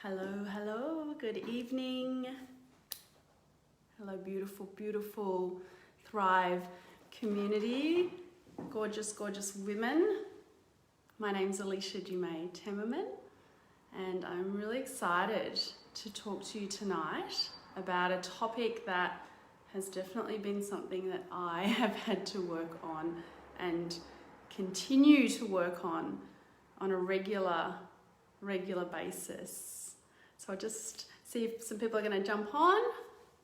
Hello, good evening. Hello, beautiful, beautiful Thrive community. Gorgeous, gorgeous women. My name's Alicia Dumay Temmerman, and I'm really excited to talk to you tonight about a topic that has definitely been something that I have had to work on and continue to work on a regular basis. So I'll just see if some people are going to jump on,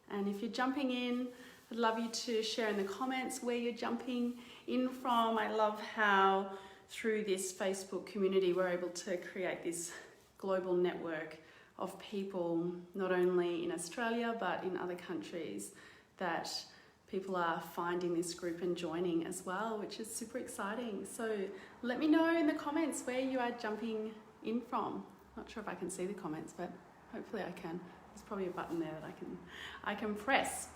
and if you're jumping in, I'd love you to share in the comments where you're jumping in from. I love how through this Facebook community we're able to create this global network of people, not only in Australia but in other countries, that people are finding this group and joining as well, which is super exciting. So let me know in the comments where you are jumping in from. Not sure if I can see the comments, but hopefully I can. There's probably a button there that I can press.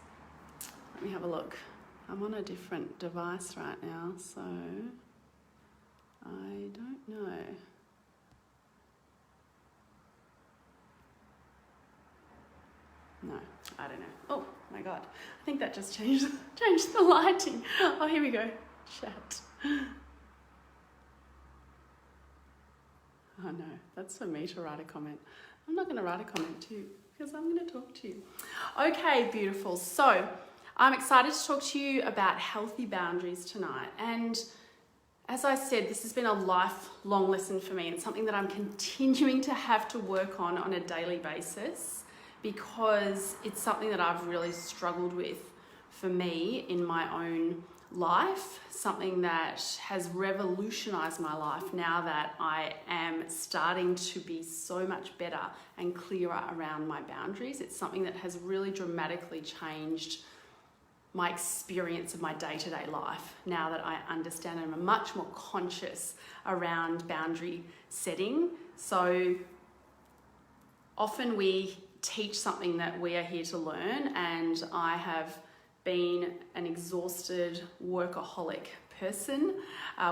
Let me have a look. I'm on a different device right now, so I don't know. No, I don't know. Oh my God, I think that just changed the lighting. Oh, here we go. Chat. Oh no, that's for me to write a comment. I'm not going to write a comment too, because I'm going to talk to you. Okay, beautiful. So I'm excited to talk to you about healthy boundaries tonight. And as I said, this has been a lifelong lesson for me and something that I'm continuing to have to work on a daily basis, because it's something that I've really struggled with for me in my own life, something that has revolutionized my life now that I am starting to be so much better and clearer around my boundaries. It's something that has really dramatically changed my experience of my day-to-day life now that I understand and I'm much more conscious around boundary setting. So often we teach something that we are here to learn, and I have been an exhausted workaholic person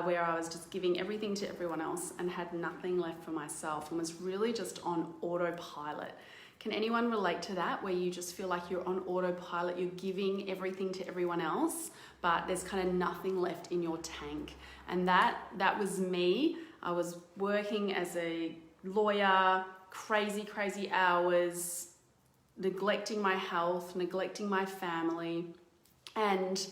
where I was just giving everything to everyone else and had nothing left for myself and was really just on autopilot. Can anyone relate to that, where you just feel like you're on autopilot, you're giving everything to everyone else, but there's kind of nothing left in your tank? And that was me. I was working as a lawyer, crazy hours, neglecting my health, neglecting my family. And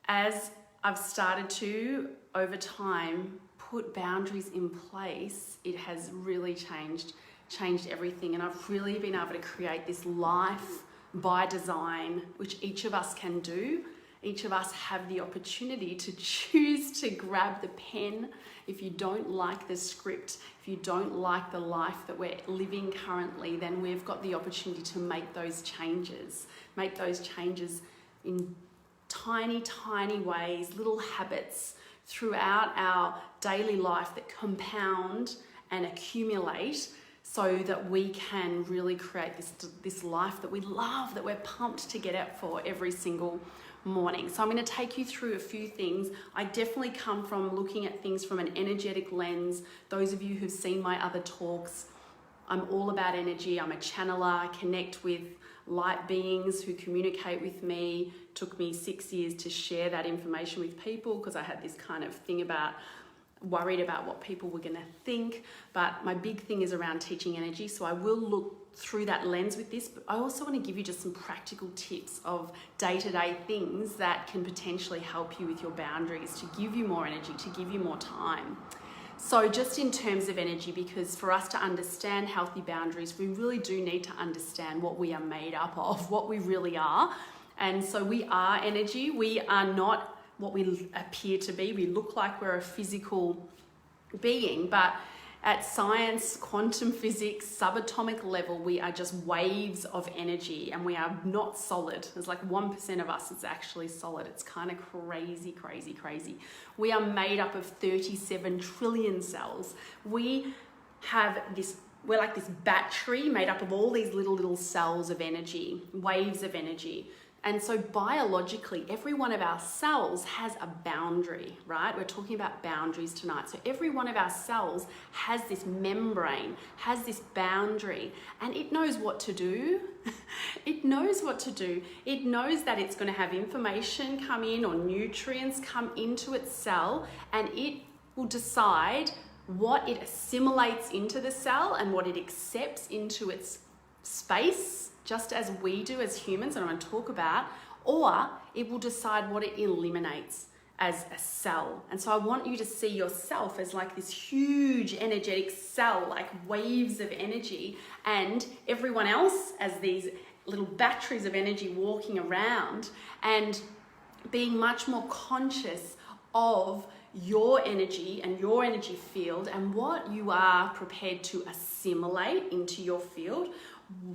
as I've started to, over time, put boundaries in place, it has really changed everything. And I've really been able to create this life by design, which each of us can do. Each of us have the opportunity to choose to grab the pen. If you don't like the script, if you don't like the life that we're living currently, then we've got the opportunity to make those changes in tiny ways, little habits throughout our daily life that compound and accumulate, so that we can really create this life that we love, that we're pumped to get out for every single morning. So I'm going to take you through a few things. I definitely come from looking at things from an energetic lens. Those of you who've seen my other talks, I'm all about energy. I'm a channeler. I connect with light beings who communicate with me. It took me 6 years to share that information with people, because I had this kind of thing about worried about what people were going to think. But my big thing is around teaching energy, so I will look through that lens with this. But I also want to give you just some practical tips of day-to-day things that can potentially help you with your boundaries, to give you more energy, to give you more time. So just in terms of energy, because for us to understand healthy boundaries, we really do need to understand what we are made up of, what we really are. And so we are energy. We are not what we appear to be. We look like we're a physical being, but at science, quantum physics, subatomic level, we are just waves of energy, and we are not solid. There's like 1% of us that's actually solid. It's kind of crazy. We are made up of 37 trillion cells. We're like this battery made up of all these little cells of energy, waves of energy. And so biologically, every one of our cells has a boundary, right? We're talking about boundaries tonight. So every one of our cells has this membrane, has this boundary, and it knows what to do. It knows what to do. It knows that it's going to have information come in or nutrients come into its cell, and it will decide what it assimilates into the cell and what it accepts into its space, just as we do as humans, and I'm going to talk about, or it will decide what it eliminates as a cell. And so I want you to see yourself as like this huge energetic cell, like waves of energy, and everyone else as these little batteries of energy walking around, and being much more conscious of your energy and your energy field and what you are prepared to assimilate into your field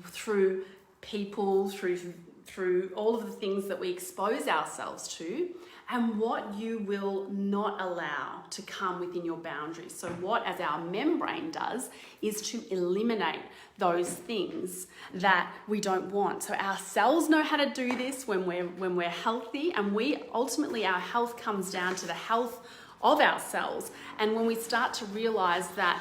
through people, through all of the things that we expose ourselves to, and what you will not allow to come within your boundaries. So what, as our membrane does, is to eliminate those things that we don't want. So our cells know how to do this when we're healthy, and we ultimately, our health comes down to the health of our cells. And when we start to realize that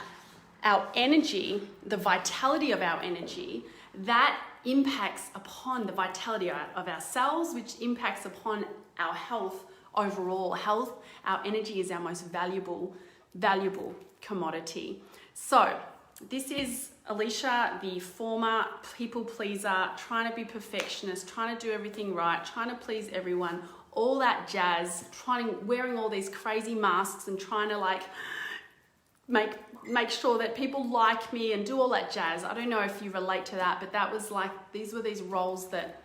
our energy, the vitality of our energy, that impacts upon the vitality of our cells, which impacts upon our health overall. Health, our energy is our most valuable commodity. So this is Alicia, the former people pleaser, trying to be perfectionist, trying to do everything right, trying to please everyone, all that jazz, wearing all these crazy masks and trying to like make sure that people like me and do all that jazz. I don't know if you relate to that, but that was like, these were these roles that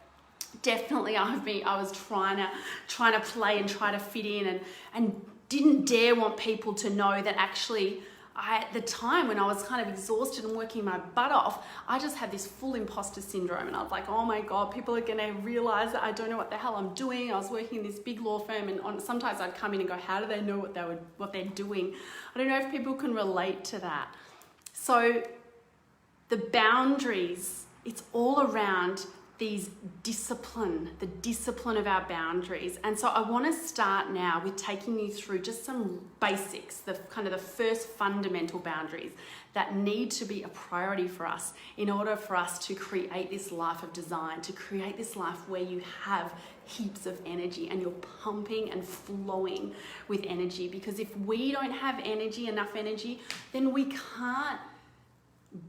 definitely I was trying to play and try to fit in, and didn't dare want people to know that actually at the time when I was kind of exhausted and working my butt off, I just had this full imposter syndrome, and I was like, oh my God, people are going to realize that I don't know what the hell I'm doing. I was working in this big law firm, and sometimes I'd come in and go, how do they know what they're doing? I don't know if people can relate to that. So the boundaries, it's all around the discipline of our boundaries. And so I want to start now with taking you through just some basics, the first fundamental boundaries that need to be a priority for us in order for us to create this life of design, to create this life where you have heaps of energy and you're pumping and flowing with energy. Because if we don't have enough energy, then we can't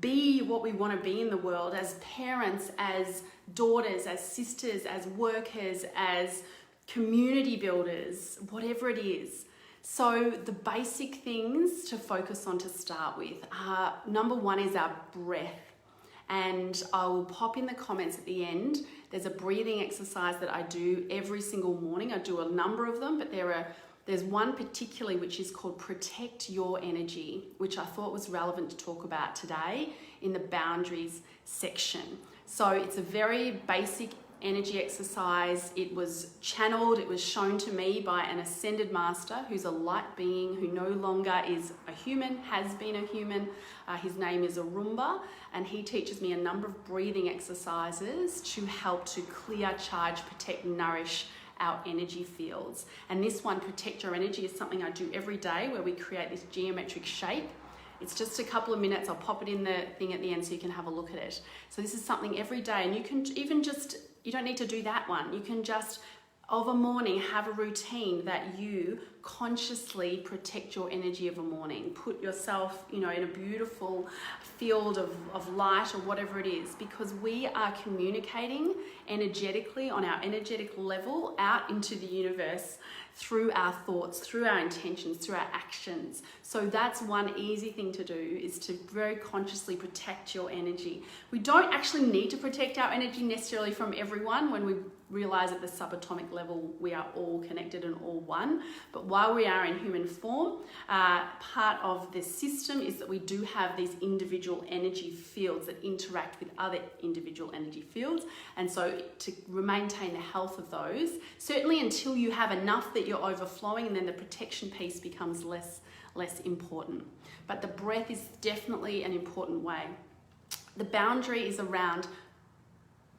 be what we want to be in the world as parents, as daughters, as sisters, as workers, as community builders, whatever it is. So the basic things to focus on to start with are, number one is our breath. And I will pop in the comments at the end. There's a breathing exercise that I do every single morning. I do a number of them, but there's one particularly which is called Protect Your Energy, which I thought was relevant to talk about today in the boundaries section. So it's a very basic energy exercise. It was shown to me by an ascended master who's a light being who no longer is a human, has been a human. His name is Arumba, and he teaches me a number of breathing exercises to help to clear, charge, protect, nourish our energy fields. And this one, Protect Your Energy, is something I do every day, where we create this geometric shape. It's just a couple of minutes. I'll pop it in the thing at the end so you can have a look at it. So this is something every day, and you can even you don't need to do that one. You can just, of a morning, have a routine that you consciously protect your energy of a morning. Put yourself, in a beautiful field of light or whatever it is, because we are communicating energetically on our energetic level out into the universe through our thoughts, through our intentions, through our actions. So that's one easy thing to do, is to very consciously protect your energy. We don't actually need to protect our energy necessarily from everyone when we realize at the subatomic level we are all connected and all one. But while we are in human form, part of the system is that we do have these individual energy fields that interact with other individual energy fields. And so to maintain the health of those, certainly until you have enough that you're overflowing, and then the protection piece becomes less important. But the breath is definitely an important way. The boundary is around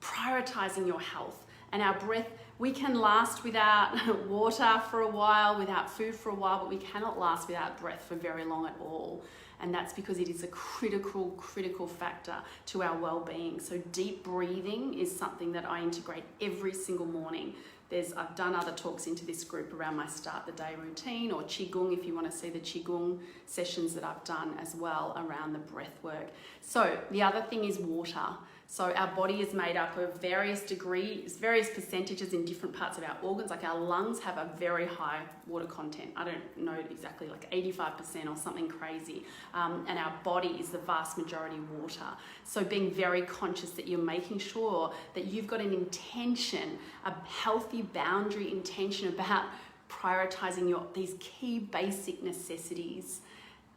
prioritizing your health And our breath, we can last without water for a while, without food for a while, but we cannot last without breath for very long at all. And that's because it is a critical factor to our well-being. So deep breathing is something that I integrate every single morning. I've done other talks into this group around my start the day routine, or Qigong if you want to see the Qigong sessions that I've done as well around the breath work. So the other thing is water. So our body is made up of various percentages in different parts of our organs. Like our lungs have a very high water content. I don't know exactly, like 85% or something crazy. And our body is the vast majority water. So being very conscious that you're making sure that you've got an intention, a healthy boundary intention about prioritizing these key basic necessities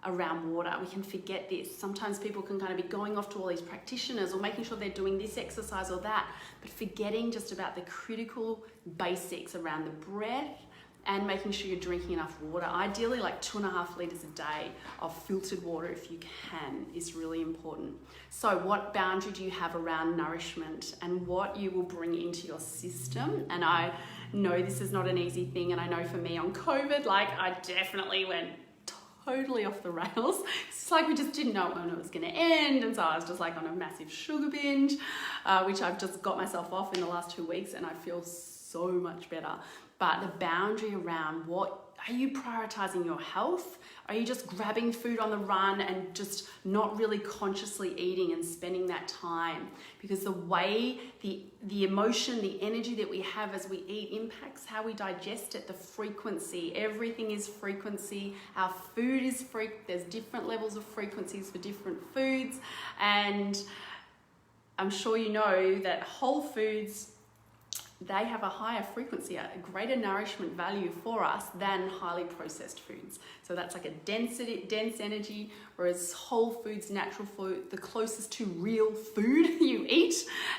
around water. We can forget this. Sometimes people can kind of be going off to all these practitioners or making sure they're doing this exercise or that, but forgetting just about the critical basics around the breath and making sure you're drinking enough water. Ideally like 2.5 litres a day of filtered water if you can is really important. So what boundary do you have around nourishment and what you will bring into your system? And I know this is not an easy thing, and I know for me on COVID, like I definitely went totally off the rails. It's like we just didn't know when it was going to end, and so I was just like on a massive sugar binge, which I've just got myself off in the last 2 weeks, and I feel so much better. But the boundary around are you prioritizing your health? Are you just grabbing food on the run and just not really consciously eating and spending that time? Because the way the emotion, the energy that we have as we eat impacts how we digest it, the frequency. Everything is frequency. Our food is there's different levels of frequencies for different foods. And I'm sure you know that whole foods, they have a higher frequency, a greater nourishment value for us than highly processed foods. So that's like a dense energy, whereas whole foods, natural food, the closest to real food you eat,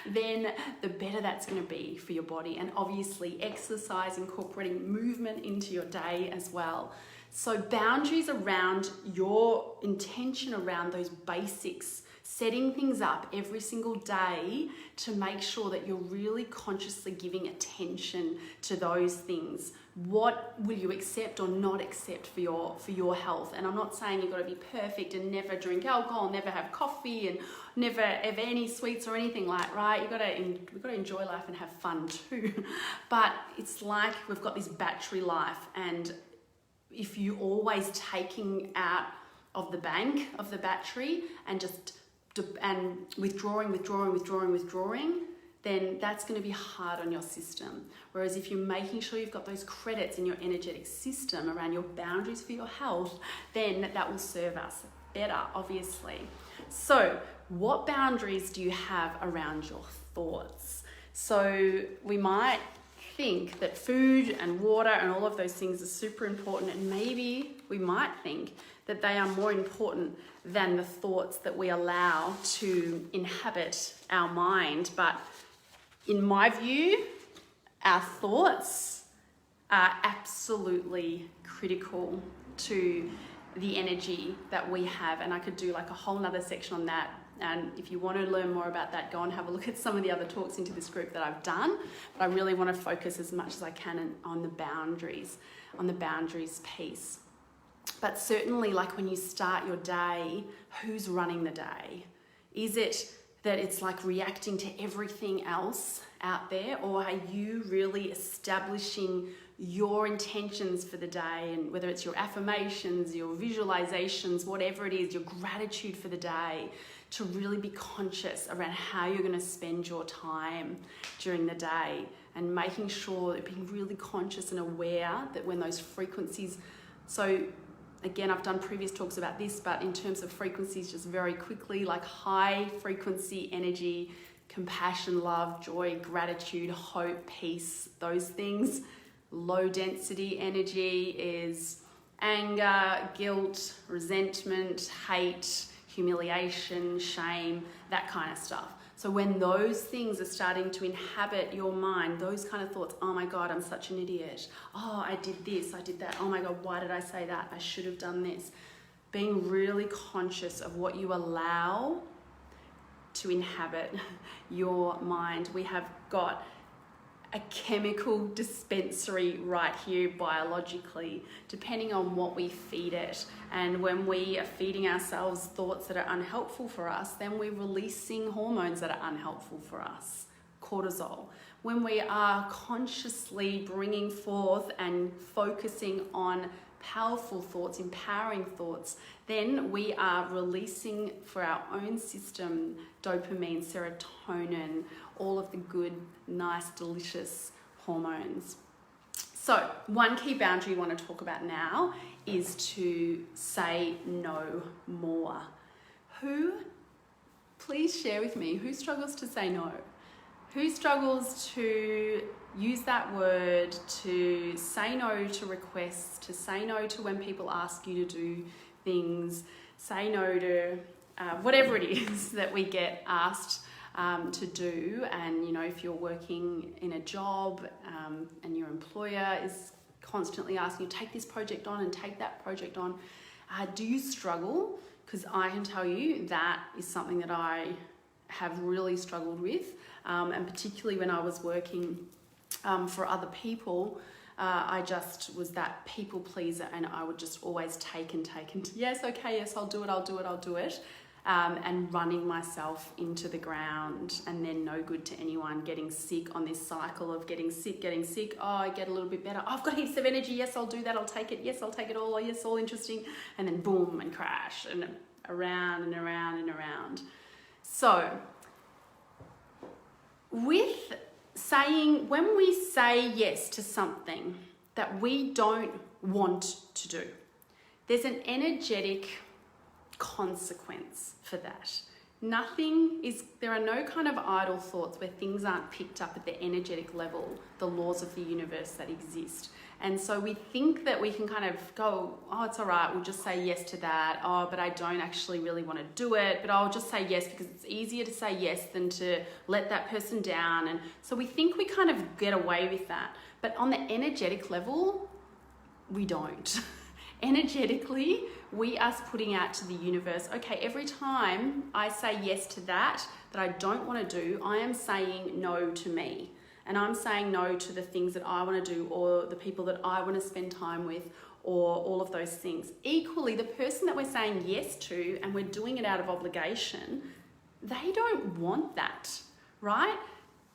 then the better that's going to be for your body. And obviously exercise, incorporating movement into your day as well. So boundaries around your intention around those basics, setting things up every single day to make sure that you're really consciously giving attention to those things. What will you accept or not accept for your health? And I'm not saying you've got to be perfect and never drink alcohol, never have coffee, and never have any sweets or anything like, right? We've got to enjoy life and have fun too. But it's like we've got this battery life, and if you're always taking out of the bank of the battery and withdrawing, then that's going to be hard on your system. Whereas if you're making sure you've got those credits in your energetic system around your boundaries for your health, then that will serve us better, obviously. So what boundaries do you have around your thoughts? So we might think that food and water and all of those things are super important, and maybe we might think that they are more important than the thoughts that we allow to inhabit our mind. But in my view, our thoughts are absolutely critical to the energy that we have. And I could do like a whole nother section on that. And if you want to learn more about that, go and have a look at some of the other talks into this group that I've done. But I really want to focus as much as I can on the boundaries piece. But certainly, like when you start your day, who's running the day? Is it that it's like reacting to everything else out there, or are you really establishing your intentions for the day, and whether it's your affirmations, your visualizations, whatever it is, your gratitude for the day, to really be conscious around how you're going to spend your time during the day, and making sure that being really conscious and aware that when those frequencies, so again, I've done previous talks about this, but in terms of frequencies, just very quickly, like high frequency energy, compassion, love, joy, gratitude, hope, peace, those things. Low density energy is anger, guilt, resentment, hate, humiliation, shame, that kind of stuff. So when those things are starting to inhabit your mind, those kind of thoughts, oh my God, I'm such an idiot. Oh, I did this, I did that. Oh my God, why did I say that? I should have done this. Being really conscious of what you allow to inhabit your mind. We have got a chemical dispensary right here biologically, depending on what we feed it. And when we are feeding ourselves thoughts that are unhelpful for us, then we're releasing hormones that are unhelpful for us, cortisol. When we are consciously bringing forth and focusing on powerful thoughts, empowering thoughts, then we are releasing for our own system dopamine, serotonin, all of the good, nice, delicious hormones. So one key boundary you want to talk about now is to say no more. Please share with me, who struggles to say no? Who struggles to use that word, to say no to requests, to say no to when people ask you to do things, say no to whatever it is that we get asked to do. And you know, if you're working in a job and your employer is constantly asking you, take this project on and take that project on, do you struggle? Because I can tell you that is something that I have really struggled with, and particularly when I was working for other people, I just was that people pleaser, and I would just always take and yes, okay, yes, I'll do it, and running myself into the ground, and then no good to anyone, getting sick on this cycle of getting sick, oh, I get a little bit better, oh, I've got heaps of energy, yes, I'll do that, I'll take it, yes, I'll take it all, oh, yes, all interesting, and then boom, and crash, and around and around and around. So, with saying, when we say yes to something that we don't want to do, there's an energetic consequence for that. There are no kind of idle thoughts where things aren't picked up at the energetic level, the laws of the universe that exist. And so we think that we can kind of go, oh, it's all right, we'll just say yes to that. Oh, but I don't actually really want to do it, but I'll just say yes because it's easier to say yes than to let that person down. And so we think we kind of get away with that. But on the energetic level, we don't. Energetically, we are putting out to the universe, okay, every time I say yes to that I don't want to do, I am saying no to me. And I'm saying no to the things that I want to do, or the people that I want to spend time with, or all of those things. Equally, the person that we're saying yes to and we're doing it out of obligation, they don't want that, right?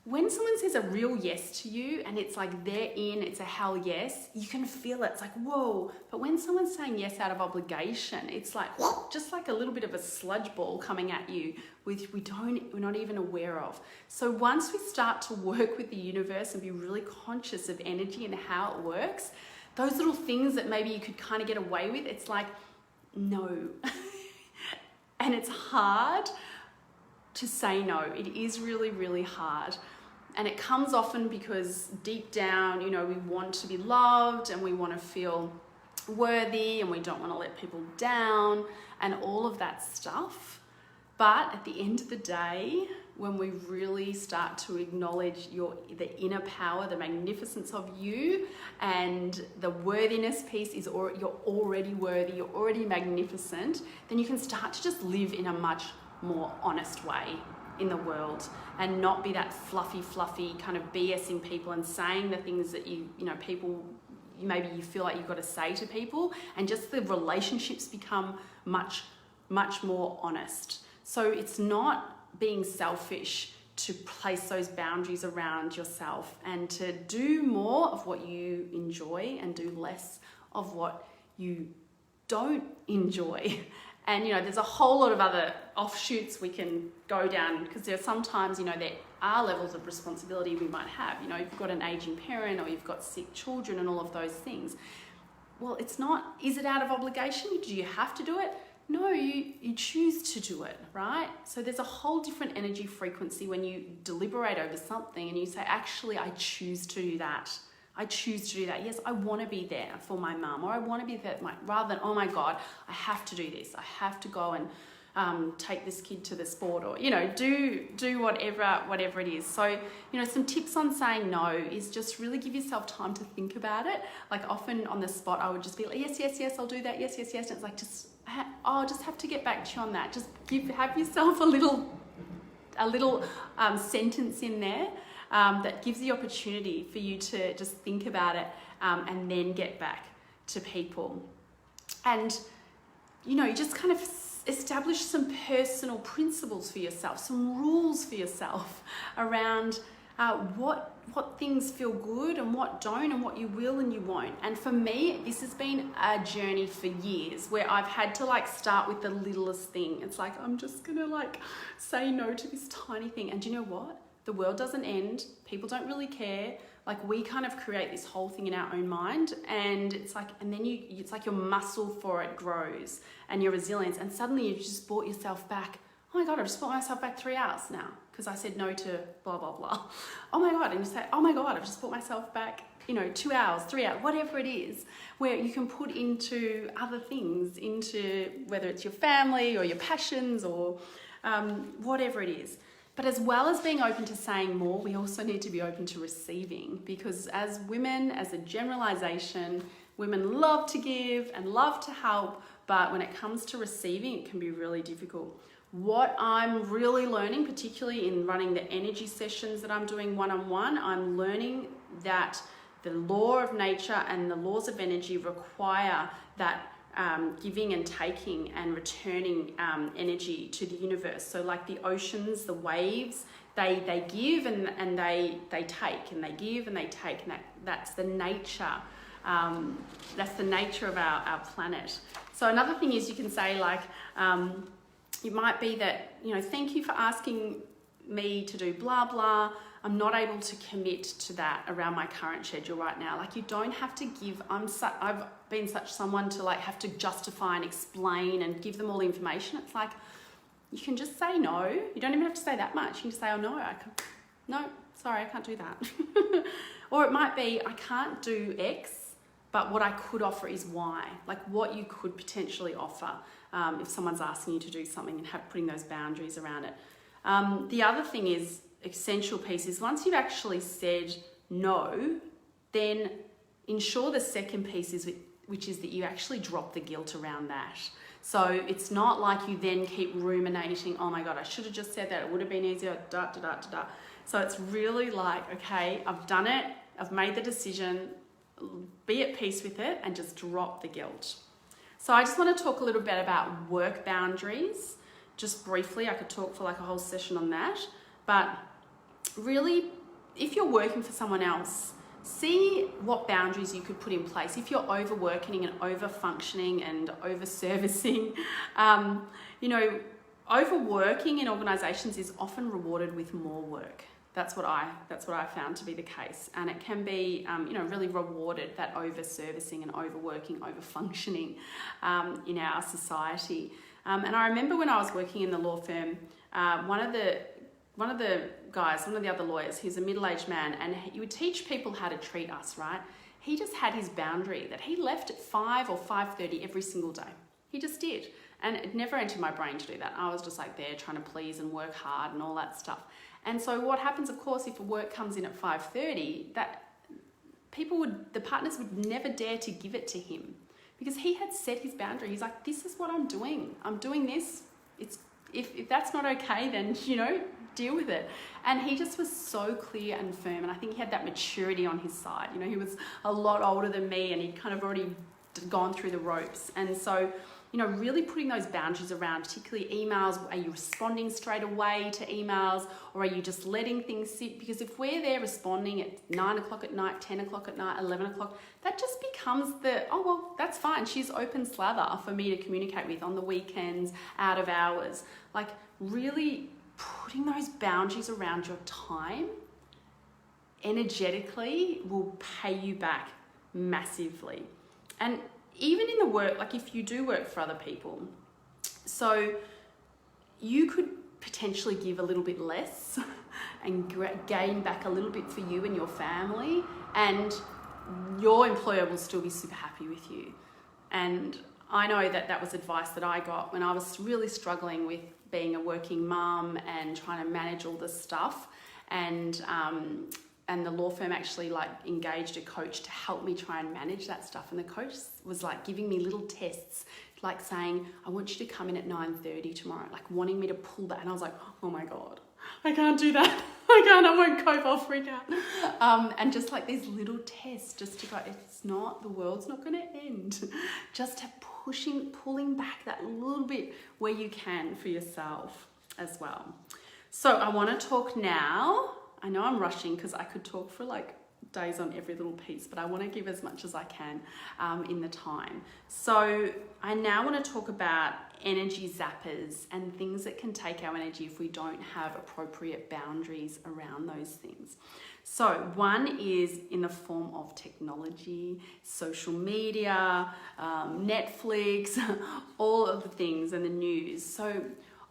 When someone says a real yes to you and it's like they're in, it's a hell yes, you can feel it. It's like, whoa. But when someone's saying yes out of obligation, it's like just like a little bit of a sludge ball coming at you, which we're not even aware of. So once we start to work with the universe and be really conscious of energy and how it works, those little things that maybe you could kind of get away with, it's like, no. And it's hard to say no. It is really, really hard. And it comes often because deep down, you know, we want to be loved and we want to feel worthy and we don't want to let people down and all of that stuff. But at the end of the day, when we really start to acknowledge the inner power, the magnificence of you, and the worthiness piece is you're already worthy, you're already magnificent, then you can start to just live in a much more honest way in the world and not be that fluffy kind of BSing people and saying the things that maybe you feel like you've got to say to people, and just the relationships become much more honest. So it's not being selfish to place those boundaries around yourself and to do more of what you enjoy and do less of what you don't enjoy. And, you know, there's a whole lot of other offshoots we can go down, because there are sometimes, you know, there are levels of responsibility we might have. You know, you've got an aging parent or you've got sick children and all of those things. Well, it's not, is it out of obligation? Do you have to do it? No, you choose to do it, right? So there's a whole different energy frequency when you deliberate over something and you say, actually, I choose to do that. I choose to do that. Yes, I want to be there for my mum, or I want to be there rather than, oh my God, I have to do this. I have to go and take this kid to the sport, or, you know, do whatever it is. So, you know, some tips on saying no is just really give yourself time to think about it. Like often on the spot, I would just be like, yes, I'll do that. Yes. And it's like, I'll just have to get back to you on that. Just have yourself a little sentence in there. that gives the opportunity for you to just think about it and then get back to people. And, you just kind of establish some personal principles for yourself, some rules for yourself around what things feel good and what don't, and what you will and you won't. And for me, this has been a journey for years where I've had to start with the littlest thing. It's like, I'm just gonna say no to this tiny thing. And do you know what? The world doesn't end. People don't really care. We kind of create this whole thing in our own mind, and it's like your muscle for it grows and your resilience, and suddenly you've just brought yourself back. Oh my God, I've just brought myself back 3 hours now because I said no to blah, blah, blah. Oh my God. And you say, oh my God, I've just brought myself back, 2 hours, 3 hours, whatever it is, where you can put into other things, into whether it's your family or your passions or whatever it is. But as well as being open to saying more, we also need to be open to receiving, because as women, as a generalization, women love to give and love to help, but when it comes to receiving, it can be really difficult. What I'm really learning, particularly in running the energy sessions that I'm doing one-on-one, I'm learning that the law of nature and the laws of energy require that giving and taking and returning energy to the universe. So the oceans, the waves, they give and they take, and they give and they take, and that's the nature. That's the nature of our planet. So another thing is, you can say it might be that, thank you for asking me to do blah, blah. I'm not able to commit to that around my current schedule right now. You don't have to give. I've been such someone to have to justify and explain and give them all the information. It's you can just say no. You don't even have to say that much. You can just say, oh no, sorry, I can't do that. Or it might be, I can't do X, but what I could offer is Y. What you could potentially offer if someone's asking you to do something, and putting those boundaries around it. The other thing is, essential piece is, once you've actually said no, then ensure the second piece is, which is that you actually drop the guilt around that. So it's not like you then keep ruminating, oh my God, I should have just said that, it would have been easier, da, da, da, da, da. So it's really okay, I've done it, I've made the decision, be at peace with it, and just drop the guilt. So I just want to talk a little bit about work boundaries. Just briefly, I could talk for a whole session on that. But really, if you're working for someone else, see what boundaries you could put in place. If you're overworking and over-functioning and over-servicing, overworking in organisations is often rewarded with more work. That's what I found to be the case, and it can be really rewarded, that over-servicing and overworking, over-functioning in our society. And I remember when I was working in the law firm, one of the guys, one of the other lawyers, he's a middle-aged man, and he would teach people how to treat us, right? He just had his boundary that he left at 5 or 5:30 every single day. He just did. And it never entered my brain to do that. I was just there trying to please and work hard and all that stuff. And so what happens, of course, if a work comes in at 5:30, that the partners would never dare to give it to him, because he had set his boundary. He's like, this is what I'm doing. I'm doing this. If that's not okay, then, deal with it. And he just was so clear and firm. And I think he had that maturity on his side. He was a lot older than me, and he'd kind of already gone through the ropes. And so, really putting those boundaries around, particularly emails. Are you responding straight away to emails, or are you just letting things sit? Because if we're there responding at 9 o'clock at night, 10 o'clock at night, 11 o'clock, that just becomes that's fine. She's open slather for me to communicate with on the weekends, out of hours. Really putting those boundaries around your time energetically will pay you back massively. And even in the work, if you do work for other people, so you could potentially give a little bit less and gain back a little bit for you and your family, and your employer will still be super happy with you. And I know that was advice that I got when I was really struggling with being a working mum and trying to manage all this stuff. And the law firm actually engaged a coach to help me try and manage that stuff. And the coach was giving me little tests, saying, I want you to come in at 9:30 tomorrow, wanting me to pull that. And I was like, oh my God, I can't do that. I can't, I won't cope, I'll freak out. And just like these little tests, just to go, it's not, the world's not going to end. Just pulling back that little bit where you can for yourself as well. So I want to talk now. I know I'm rushing because I could talk for like days on every little piece, but I want to give as much as I can in the time. So I now want to talk about energy zappers and things that can take our energy if we don't have appropriate boundaries around those things. So one is in the form of technology, social media, Netflix, all of the things, and the news. So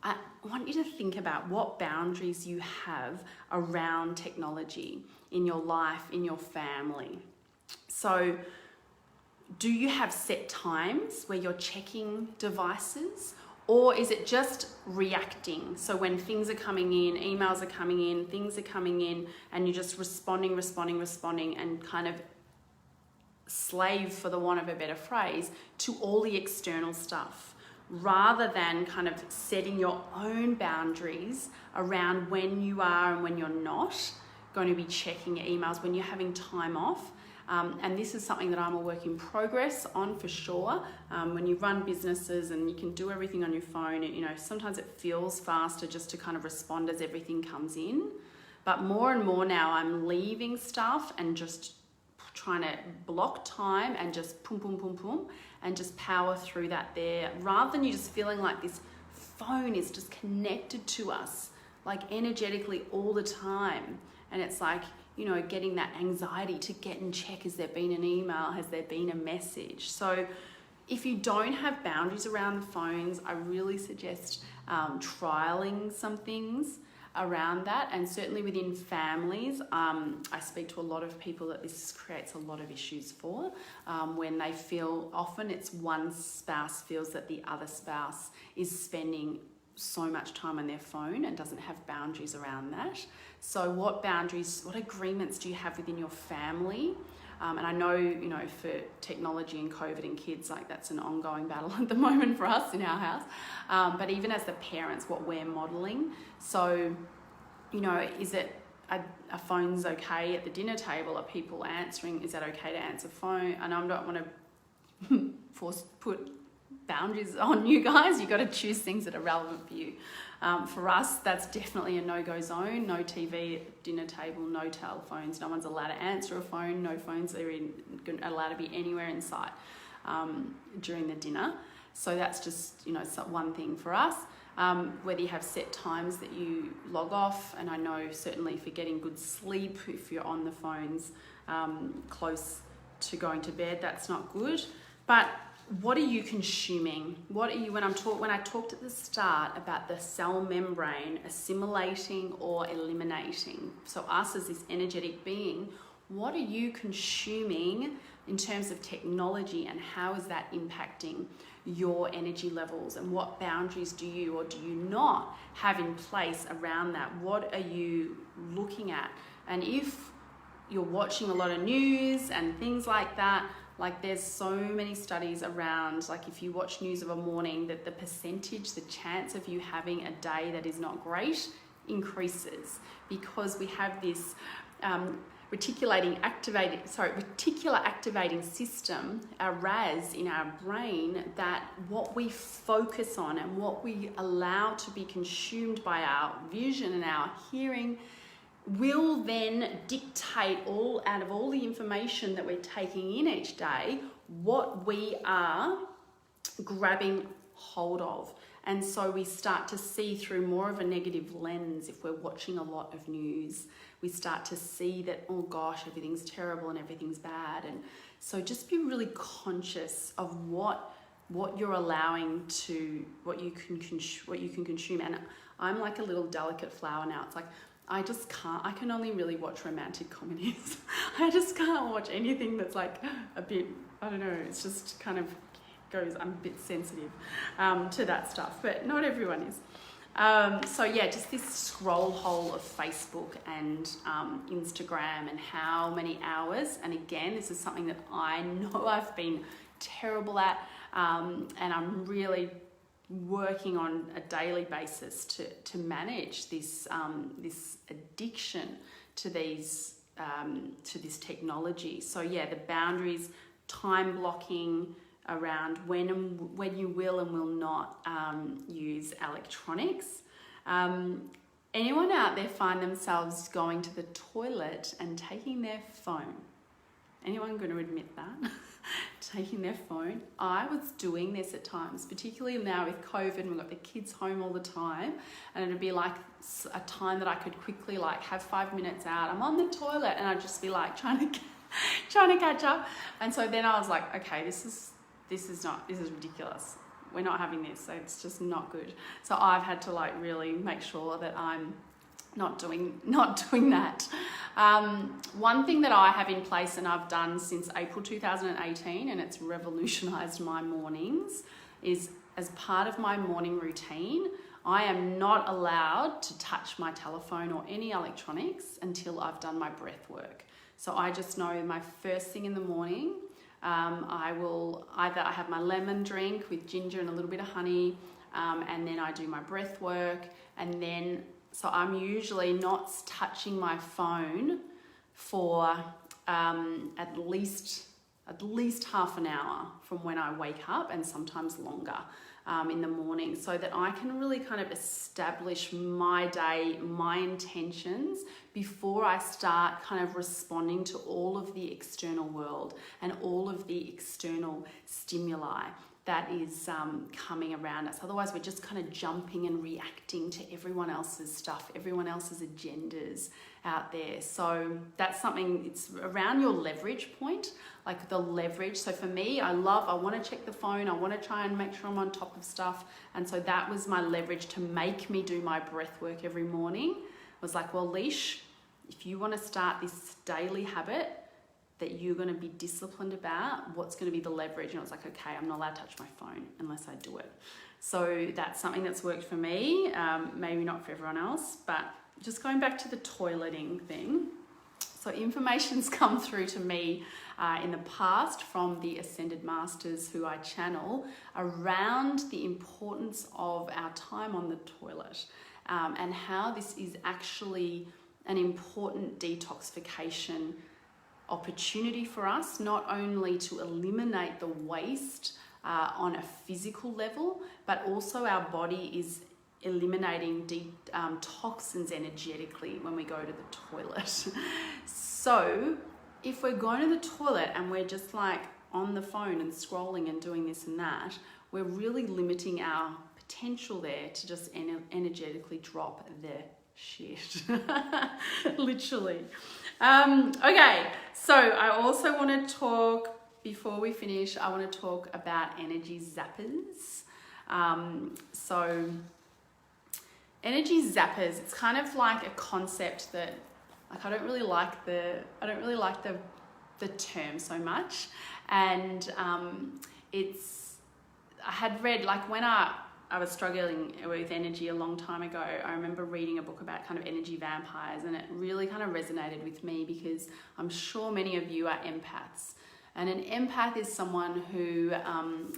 I want you to think about what boundaries you have around technology in your life, in your family. So do you have set times where you're checking devices, or is it just reacting? So when things are coming in, emails are coming in, things are coming in, and you're just responding, and kind of slave, for the want of a better phrase, to all the external stuff, rather than kind of setting your own boundaries around when you are and when you're not going to be checking your emails, when you're having time off. And this is something that I'm a work in progress on for sure. When you run businesses and you can do everything on your phone, you know, sometimes it feels faster just to kind of respond as everything comes in. But more and more now I'm leaving stuff and just trying to block time and just pum, and just power through that there, rather than you just feeling like this phone is just connected to us, like energetically all the time. And it's like, you know, getting that anxiety to get and check, has there been an email? Has there been a message? So if you don't have boundaries around the phones, I really suggest trialing some things around that. And certainly within families, I speak to a lot of people that this creates a lot of issues for, when they feel, often it's one spouse feels that the other spouse is spending so much time on their phone and doesn't have boundaries around that. So what boundaries, what agreements do you have within your family? And I know, you know, for technology and COVID and kids, like that's an ongoing battle at the moment for us in our house. But even as the parents, what we're modeling. So, you know, is it a phone's okay at the dinner table? Are people answering? Is that okay to answer phone? And I don't want to put boundaries on you guys. You've got to choose things that are relevant for you. For us, that's definitely a no-go zone. No TV at dinner table, no telephones. No one's allowed to answer a phone. No phones are allowed to be anywhere in sight during the dinner. So that's just, you know, one thing for us. Whether you have set times that you log off, and I know certainly for getting good sleep, if you're on the phones close to going to bed, that's not good. But what are you consuming? What are you, when I talked at the start about the cell membrane assimilating or eliminating, so us as this energetic being, what are you consuming in terms of technology, and how is that impacting your energy levels, and what boundaries do you or do you not have in place around that? What are you looking at? And if you're watching a lot of news and things like that, like there's so many studies around, like if you watch news of a morning, that the percentage, the chance of you having a day that is not great increases, because we have this reticular activating system, a RAS in our brain, that what we focus on and what we allow to be consumed by our vision and our hearing will then dictate, all out of all the information that we're taking in each day, what we are grabbing hold of. And so we start to see through more of a negative lens. If we're watching a lot of news, we start to see that, oh gosh, everything's terrible and everything's bad. And so just be really conscious of what you're allowing to, what you can consume. And I'm like a little delicate flower now. It's like, I can only really watch romantic comedies. I just can't watch anything that's like a bit, I don't know, it's just kind of goes, I'm a bit sensitive to that stuff, but not everyone is. So yeah, just this scroll hole of Facebook and Instagram, and how many hours. And again, this is something that I know I've been terrible at, and I'm really working on a daily basis to manage this this addiction to this technology. So yeah, the boundaries, time blocking around when you will and will not use electronics. Anyone out there find themselves going to the toilet and taking their phone? Anyone going to admit that? Taking their phone? I was doing this at times, particularly now with COVID, and we've got the kids home all the time, and it'd be like a time that I could quickly like have 5 minutes out. I'm on the toilet, and I'd just be like trying to catch up. And so then I was like, okay, this is ridiculous. We're not having this, so it's just not good. So I've had to like really make sure that I'm not doing that. One thing that I have in place and I've done since April 2018, and it's revolutionized my mornings, is as part of my morning routine, I am not allowed to touch my telephone or any electronics until I've done my breath work. So I just know my first thing in the morning, I have my lemon drink with ginger and a little bit of honey, and then I do my breath work, and then so I'm usually not touching my phone for at least half an hour from when I wake up, and sometimes longer in the morning, so that I can really kind of establish my day, my intentions before I start kind of responding to all of the external world and all of the external stimuli that is coming around us. Otherwise, we're just kind of jumping and reacting to everyone else's stuff, everyone else's agendas out there. So that's something, it's around your leverage point, like the leverage. So for me, I want to check the phone. I want to try and make sure I'm on top of stuff. And so that was my leverage to make me do my breath work every morning. I was like, well, Leash, if you want to start this daily habit that you're going to be disciplined about, what's going to be the leverage? And I was like, okay, I'm not allowed to touch my phone unless I do it. So that's something that's worked for me, maybe not for everyone else. But just going back to the toileting thing, so information's come through to me in the past from the Ascended Masters who I channel around the importance of our time on the toilet, and how this is actually an important detoxification opportunity for us, not only to eliminate the waste on a physical level, but also our body is eliminating toxins energetically when we go to the toilet. So if we're going to the toilet and we're just like on the phone and scrolling and doing this and that, we're really limiting our potential there to just energetically drop the shit. Literally. Okay, so I also want to talk, before we finish, I want to talk about energy zappers. So energy zappers, it's kind of like a concept that, like, I don't really like the term so much. And I had read, like, when I was struggling with energy a long time ago, I remember reading a book about kind of energy vampires, and it really kind of resonated with me because I'm sure many of you are empaths. And an empath is someone who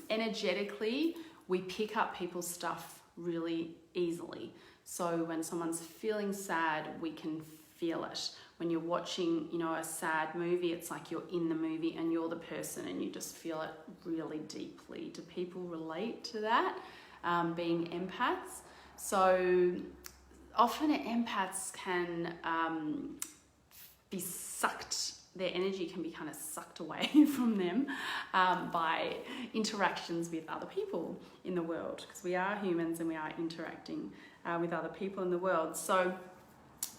energetically, we pick up people's stuff really easily. So when someone's feeling sad, we can feel it. When you're watching, a sad movie, it's like you're in the movie and you're the person and you just feel it really deeply. Do people relate to that? Being empaths. So often empaths can be sucked, their energy can be kind of sucked away from them by interactions with other people in the world, because we are humans and we are interacting with other people in the world. So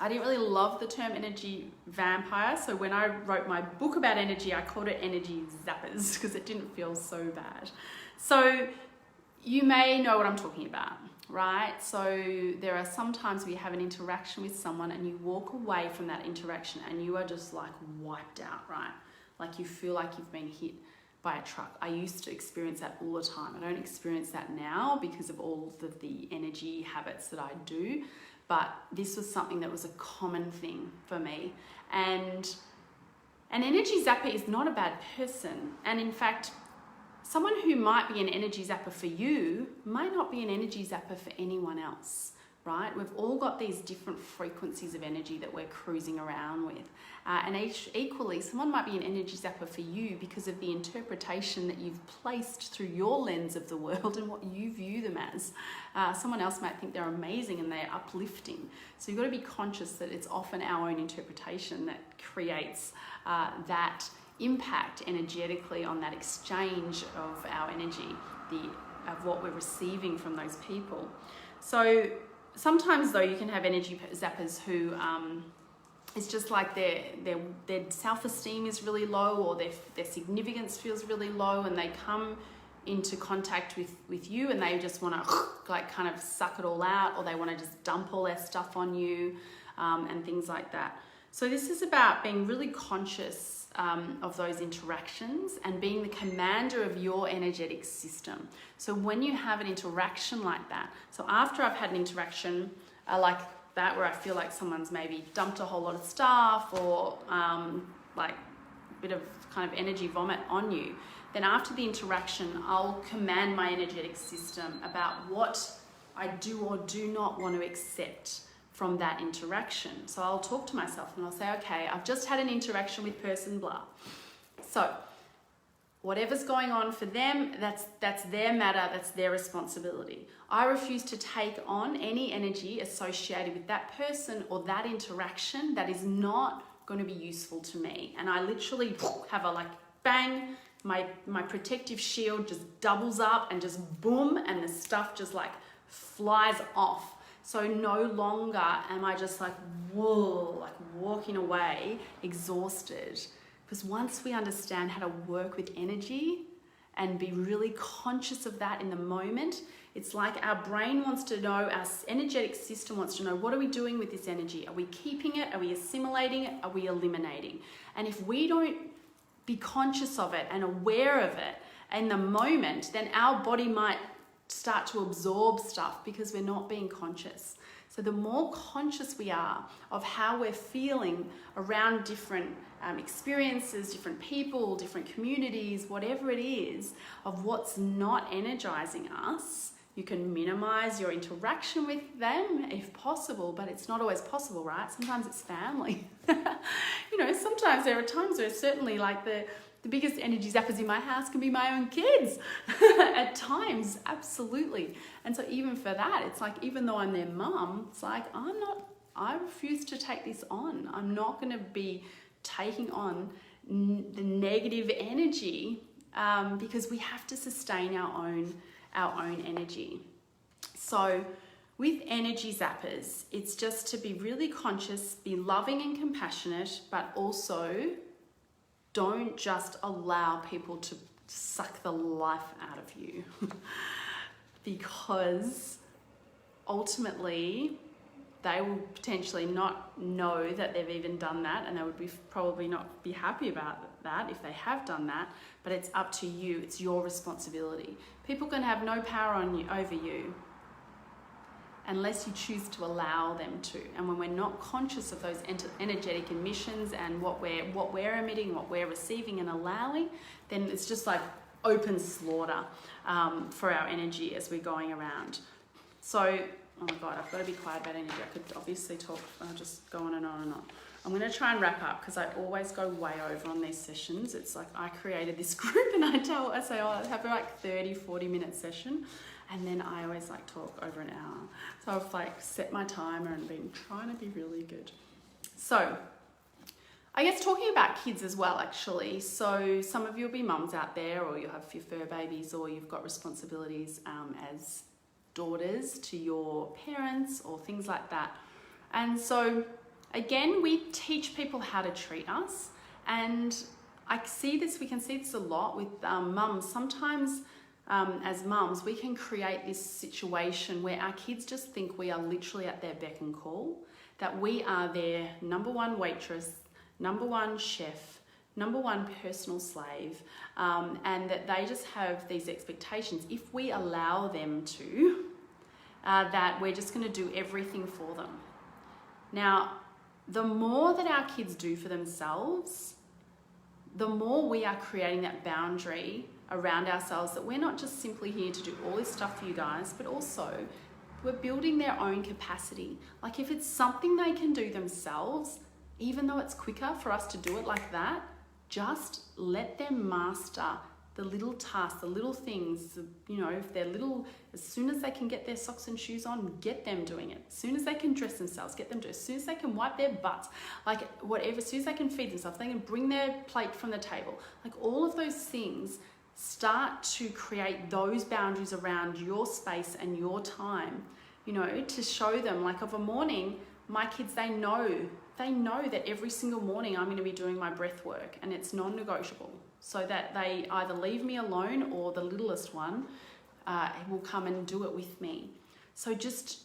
I didn't really love the term energy vampire. So when I wrote my book about energy, I called it energy zappers because it didn't feel so bad. So you may know what I'm talking about, right? So there are some times where you have an interaction with someone and you walk away from that interaction and you are just like wiped out, right? Like you feel like you've been hit by a truck. I used to experience that all the time. I don't experience that now because of all of the energy habits that I do, but this was something that was a common thing for me. And an energy zapper is not a bad person. And in fact, someone who might be an energy zapper for you might not be an energy zapper for anyone else, right? We've all got these different frequencies of energy that we're cruising around with. And equally, someone might be an energy zapper for you because of the interpretation that you've placed through your lens of the world and what you view them as. Someone else might think they're amazing and they're uplifting. So you've got to be conscious that it's often our own interpretation that creates that impact energetically on that exchange of our energy, of what we're receiving from those people. So sometimes though you can have energy zappers who it's just like their self-esteem is really low, or their significance feels really low, and they come into contact with you and they just want to like kind of suck it all out, or they want to just dump all their stuff on you, and things like that. So this is about being really conscious of those interactions and being the commander of your energetic system. So when you have an interaction like that, so after I've had an interaction like that where I feel like someone's maybe dumped a whole lot of stuff, or like a bit of kind of energy vomit on you, then after the interaction I'll command my energetic system about what I do or do not want to accept from that interaction. So I'll talk to myself and I'll say, okay, I've just had an interaction with person blah. So whatever's going on for them, that's their matter, that's their responsibility. I refuse to take on any energy associated with that person or that interaction that is not going to be useful to me. And I literally have a like bang, my protective shield just doubles up and just boom, and the stuff just like flies off. So no longer am I just like, whoa, like walking away exhausted. Because once we understand how to work with energy and be really conscious of that in the moment, it's like our brain wants to know, our energetic system wants to know, what are we doing with this energy? Are we keeping it? Are we assimilating it? Are we eliminating? And if we don't be conscious of it and aware of it in the moment, then our body might start to absorb stuff because we're not being conscious. So the more conscious we are of how we're feeling around different experiences, different people, different communities, whatever it is, of what's not energizing us, you can minimize your interaction with them if possible, but it's not always possible, right? Sometimes it's family. Sometimes there are times where certainly like the biggest energy zappers in my house can be my own kids at times, absolutely. And so even for that, it's like, even though I'm their mum, it's like, I refuse to take this on. I'm not going to be taking on the negative energy because we have to sustain our own energy. So with energy zappers, it's just to be really conscious, be loving and compassionate, but also don't just allow people to suck the life out of you because ultimately they will potentially not know that they've even done that, and they would probably not be happy about that if they have done that, but it's up to you. It's your responsibility. People can have no power over you unless you choose to allow them to. And when we're not conscious of those energetic emissions and what we're emitting, what we're receiving and allowing, then it's just like open slaughter for our energy as we're going around. So, oh my God, I've got to be quiet about energy. I could obviously talk, I'll just go on and on and on. I'm going to try and wrap up because I always go way over on these sessions. It's like I created this group and I say, I have like 30, 40-minute session. And then I always like talk over an hour. So I've like set my timer and been trying to be really good. So I guess talking about kids as well, actually. So some of you will be mums out there, or you'll have your fur babies, or you've got responsibilities as daughters to your parents or things like that. And so again, we teach people how to treat us. And we can see this a lot with mums. Sometimes as mums, we can create this situation where our kids just think we are literally at their beck and call, that we are their number one waitress, number one chef, number one personal slave, and that they just have these expectations, if we allow them to, that we're just going to do everything for them. Now, the more that our kids do for themselves, the more we are creating that boundary around ourselves, that we're not just simply here to do all this stuff for you guys, but also we're building their own capacity. Like if it's something they can do themselves, even though it's quicker for us to do it like that, just let them master the little tasks, the little things, you know, if they're little, as soon as they can get their socks and shoes on, get them doing it. As soon as they can dress themselves, get them doing it. As soon as they can wipe their butts, like whatever, as soon as they can feed themselves, they can bring their plate from the table. Like all of those things start to create those boundaries around your space and your time, you know, to show them, like of a morning, my kids, they know that every single morning I'm going to be doing my breath work, and it's non-negotiable, so that they either leave me alone or the littlest one will come and do it with me. So just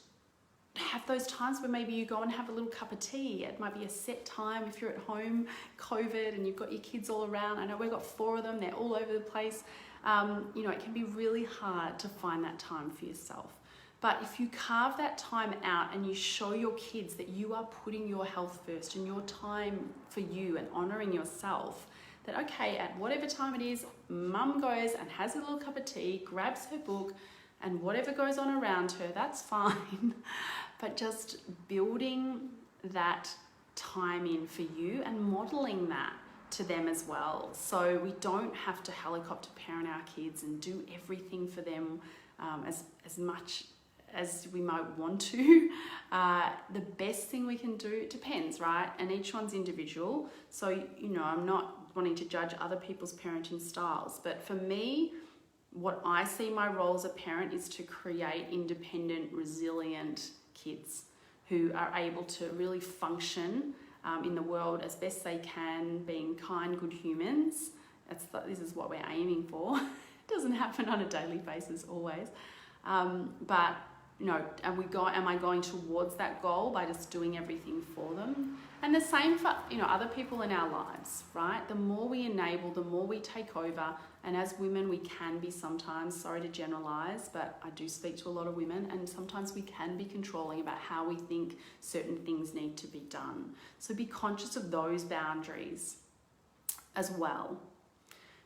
have those times where maybe you go and have a little cup of tea. It might be a set time if you're at home, COVID, and you've got your kids all around. I know we've got 4 of them, they're all over the place. You know, it can be really hard to find that time for yourself. But if you carve that time out and you show your kids that you are putting your health first and your time for you and honoring yourself, that okay, at whatever time it is, mum goes and has a little cup of tea, grabs her book, and whatever goes on around her, that's fine. But just building that time in for you and modeling that to them as well. So we don't have to helicopter parent our kids and do everything for them as much as we might want to. The best thing we can do, it depends, right? And each one's individual. So, you know, I'm not wanting to judge other people's parenting styles, but for me, what I see my role as a parent is to create independent, resilient kids who are able to really function in the world as best they can, being kind, good humans. This is what we're aiming for. It doesn't happen on a daily basis always, but you know, am I going towards that goal by just doing everything for them? And the same for, you know, other people in our lives, right? The more we enable, the more we take over. And as women, we can be sometimes, sorry to generalize, but I do speak to a lot of women, and sometimes we can be controlling about how we think certain things need to be done. So be conscious of those boundaries as well.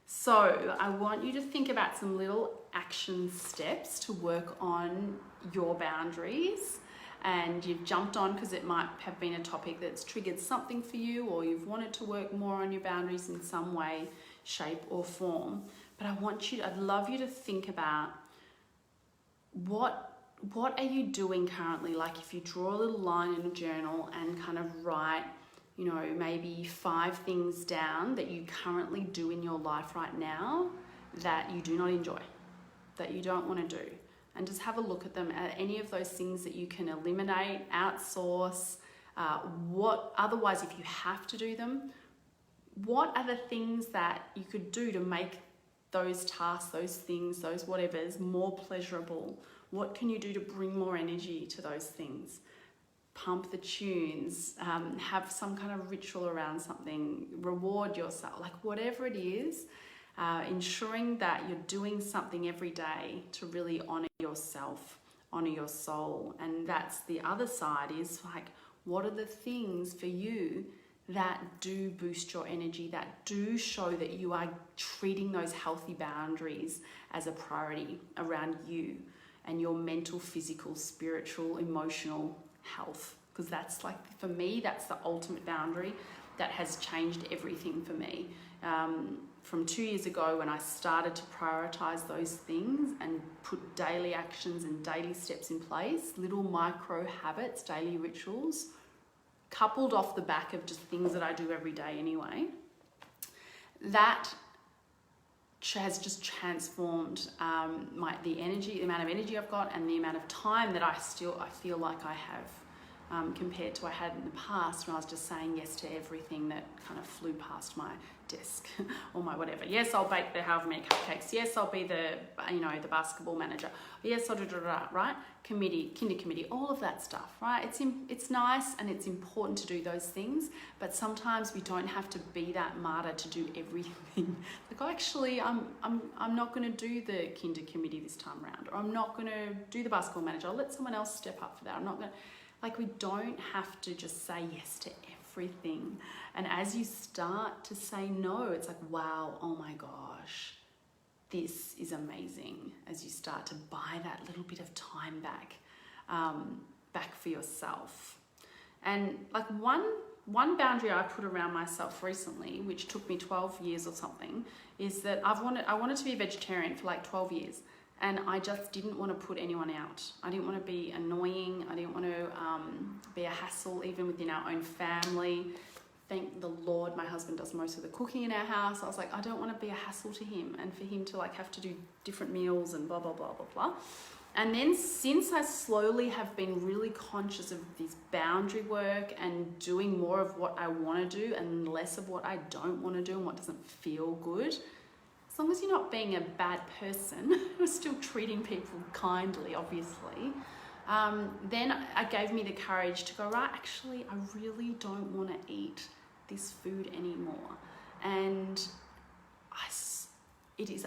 So I want you to think about some little action steps to work on your boundaries. And you've jumped on because it might have been a topic that's triggered something for you, or you've wanted to work more on your boundaries in some way, shape or form. But I'd love you to think about what are you doing currently? Like if you draw a little line in a journal and kind of write, you know, maybe 5 things down that you currently do in your life right now that you do not enjoy, that you don't want to do. And just have a look at them, at any of those things that you can eliminate, outsource. Otherwise, if you have to do them, what are the things that you could do to make those tasks, those things, those whatevers more pleasurable? What can you do to bring more energy to those things? Pump the tunes, have some kind of ritual around something, reward yourself, like whatever it is. Ensuring that you're doing something every day to really honor yourself, honor your soul. And that's the other side, is like, what are the things for you that do boost your energy, that do show that you are treating those healthy boundaries as a priority around you and your mental, physical, spiritual, emotional health? Because that's like, for me, that's the ultimate boundary that has changed everything for me. From 2 years ago, when I started to prioritize those things and put daily actions and daily steps in place, little micro habits, daily rituals, coupled off the back of just things that I do every day anyway, that has just transformed the amount of energy I've got, and the amount of time that I feel like I have, compared to I had in the past when I was just saying yes to everything that kind of flew past my desk or my whatever. Yes, I'll bake the however many cupcakes. Yes, I'll be the basketball manager. Yes, I'll do right? Kinder committee, all of that stuff, right? It's nice and it's important to do those things, but sometimes we don't have to be that martyr to do everything. Like, oh, actually, I'm not going to do the kinder committee this time around, or I'm not going to do the basketball manager. I'll let someone else step up for that. I'm not going to. Like, we don't have to just say yes to everything. And as you start to say no, it's like, wow, oh my gosh, this is amazing as you start to buy that little bit of time back, back for yourself. And like one boundary I put around myself recently, which took me 12 years or something, is that I wanted to be a vegetarian for like 12 years. And I just didn't want to put anyone out. I didn't want to be annoying. I didn't want to be a hassle even within our own family. Thank the Lord my husband does most of the cooking in our house. I was like, I don't want to be a hassle to him and for him to like have to do different meals and blah, blah, blah, blah, blah. And then since I slowly have been really conscious of this boundary work and doing more of what I want to do and less of what I don't want to do and what doesn't feel good, as long as you're not being a bad person, you're still treating people kindly, obviously, then it gave me the courage to go, right, actually, I really don't want to eat this food anymore. And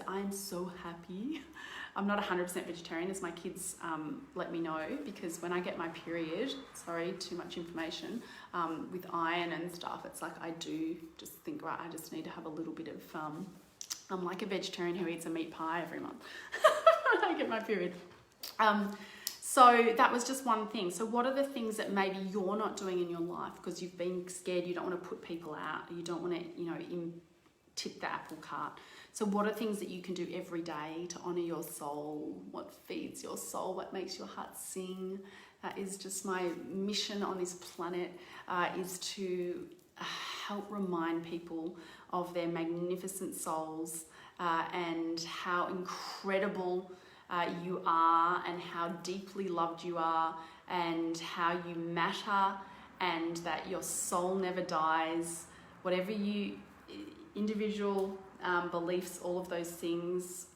I'm so happy. I'm not 100% vegetarian, as my kids let me know, because when I get my period, sorry, too much information, with iron and stuff, it's like I do just think, right, I just need to have a little bit of, I'm like a vegetarian who eats a meat pie every month when I get my period. So that was just one thing. So what are the things that maybe you're not doing in your life because you've been scared, you don't want to put people out, you don't want to, tip the apple cart. So what are things that you can do every day to honor your soul? What feeds your soul? What makes your heart sing? That is just my mission on this planet, is to help remind people of their magnificent souls, and how incredible you are, and how deeply loved you are, and how you matter, and that your soul never dies. Whatever you individual beliefs, all of those things,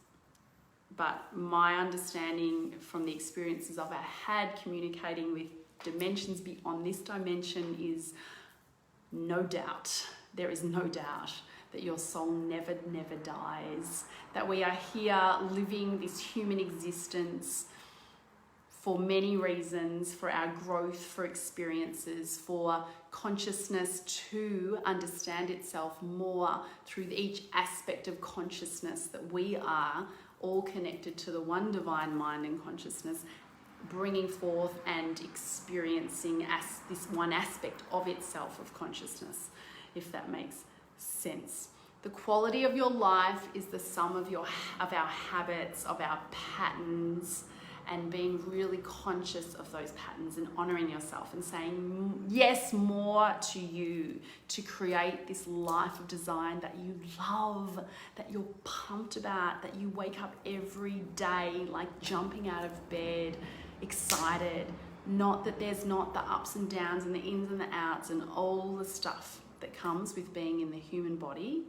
but my understanding from the experiences I've had communicating with dimensions beyond this dimension is no doubt, there is no doubt that your soul never dies, that we are here living this human existence for many reasons, for our growth, for experiences, for consciousness to understand itself more through each aspect of consciousness, that we are all connected to the one divine mind and consciousness, bringing forth and experiencing this one aspect of itself of consciousness, if that makes sense. The quality of your life is the sum of our habits, of our patterns, and being really conscious of those patterns and honoring yourself and saying yes more to you, to create this life of design that you love, that you're pumped about, that you wake up every day like jumping out of bed, excited. Not that there's not the ups and downs and the ins and the outs and all the stuff that comes with being in the human body.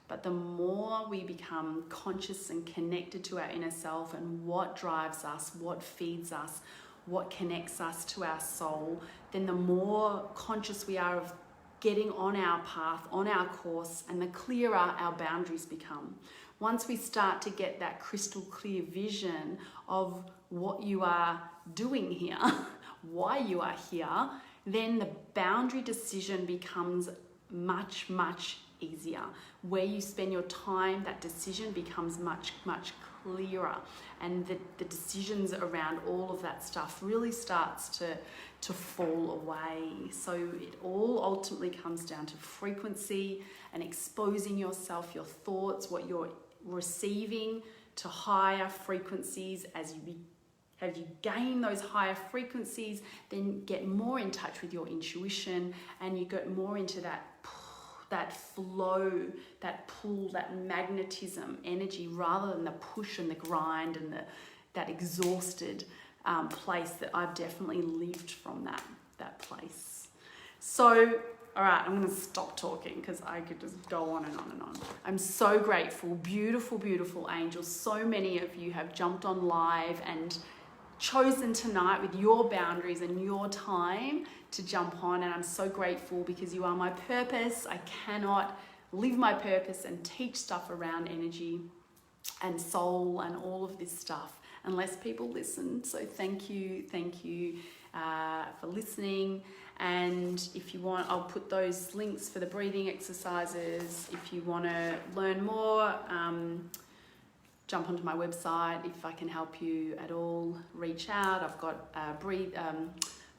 But the more we become conscious and connected to our inner self and what drives us, what feeds us, what connects us to our soul, then the more conscious we are of getting on our path, on our course, and the clearer our boundaries become. Once we start to get that crystal clear vision of what you are doing here, why you are here, then the boundary decision becomes much easier. Where you spend your time, that decision becomes much clearer, and the decisions around all of that stuff really starts to fall away. So it all ultimately comes down to frequency and exposing yourself, your thoughts, what you're receiving, to higher frequencies. As you gain those higher frequencies, then get more in touch with your intuition, and you get more into that flow, that pull, that magnetism energy, rather than the push and the grind and that exhausted place that I've definitely lived from that place. So, all right, I'm going to stop talking because I could just go on and on and on. I'm so grateful, beautiful angels. So many of you have jumped on live and chosen tonight with your boundaries and your time to jump on, and I'm so grateful because you are my purpose. I cannot live my purpose and teach stuff around energy and soul and all of this stuff unless people listen. So thank you for listening. And if you want, I'll put those links for the breathing exercises. If you want to learn more, jump onto my website. If I can help you at all, reach out. I've got a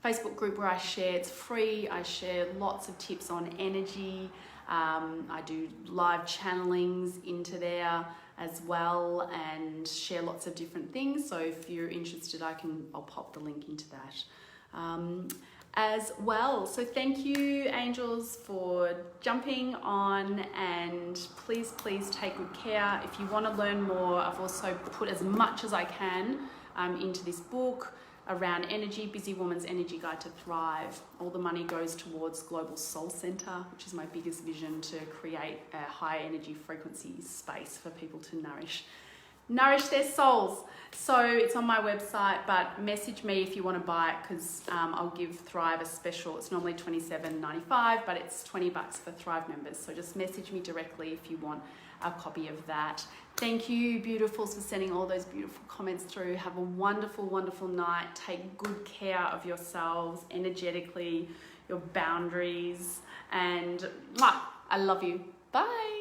Facebook group where I share, it's free. I share lots of tips on energy. I do live channelings into there as well and share lots of different things. So if you're interested, I'll pop the link into that as well. So thank you, angels, for jumping on, and please take good care. If you want to learn more, I've also put as much as I can into this book around energy, Busy Woman's Energy Guide to Thrive. All the money goes towards Global Soul Center, which is my biggest vision, to create a high energy frequency space for people to nourish their souls. So it's on my website, but message me if you want to buy it, because I'll give Thrive a special. It's normally $27.95, but it's $20 for Thrive members. So just message me directly if you want a copy of that. Thank you, beautifuls, for sending all those beautiful comments through. Have a wonderful, wonderful night. Take good care of yourselves energetically, your boundaries, and I love you. Bye.